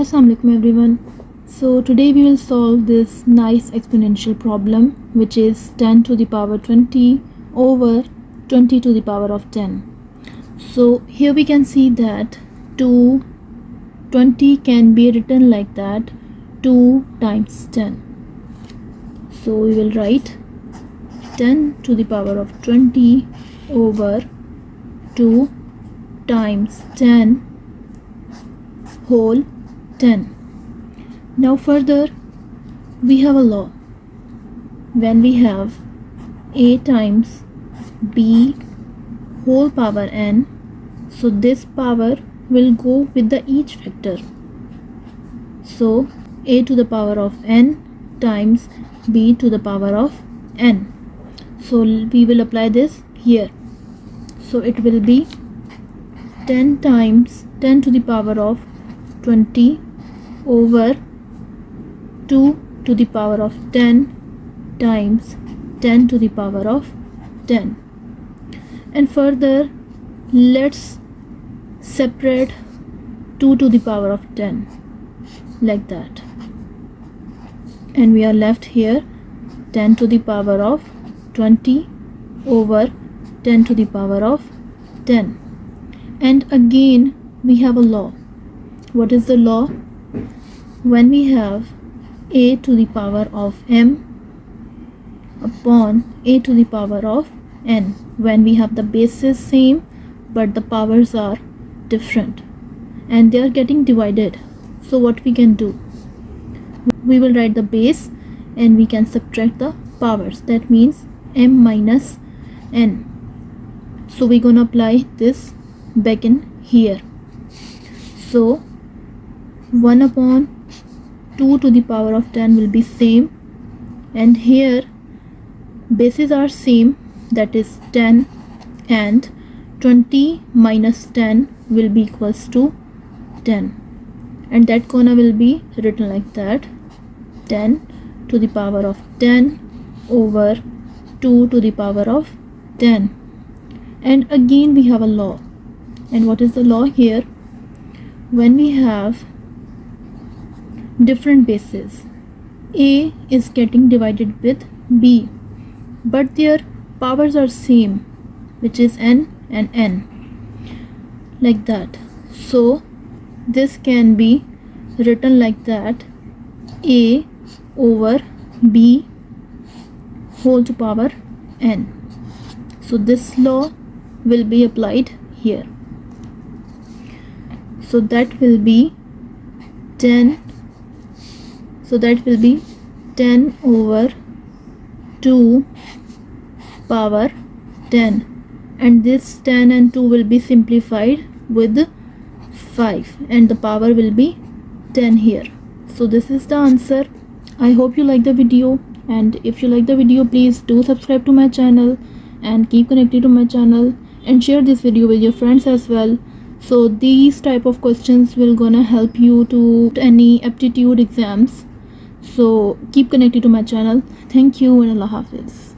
Assalamu alaikum everyone. So today we will solve this nice exponential problem, which is 10 to the power 20 over 20 to the power of 10. So here we can see that 20 can be written like that, 2 times 10. So we will write 10 to the power of 20 over 2 times 10 whole 10. Now further we have a law. When we have a times b whole power n, so this power will go with the each factor. So a to the power of n times b to the power of n. So we will apply this here. So it will be 10 times 10 to the power of 20 over 2 to the power of 10 times 10 to the power of 10. And further let's separate 2 to the power of 10 like that, and we are left here 10 to the power of 20 over 10 to the power of 10. And again we have a law. What is the law? When we have a to the power of m upon a to the power of n, when we have the bases same but the powers are different and they are getting divided, so what we can do? We will write the base and we can subtract the powers. That means m minus n. So we're gonna apply this back in here. So 1 upon 2 to the power of 10 will be same, and here bases are same, that is 10, and 20 minus 10 will be equals to 10, and that corner will be written like that, 10 to the power of 10 over 2 to the power of 10. And again we have a law. And what is the law here? When we have different bases, a is getting divided with b, but their powers are same, which is n and n, like that. So this can be written like that, a over b whole to power n. So this law will be applied here. So that will be 10. So that will be 10 over 2 power 10, and this 10 and 2 will be simplified with 5, and the power will be 10 here. So this is the answer. I hope you like the video, and if you like the video, please do subscribe to my channel and keep connected to my channel, and share this video with your friends as well. So these type of questions will gonna help you to any aptitude exams. So keep connected to my channel. Thank you and Allah Hafiz.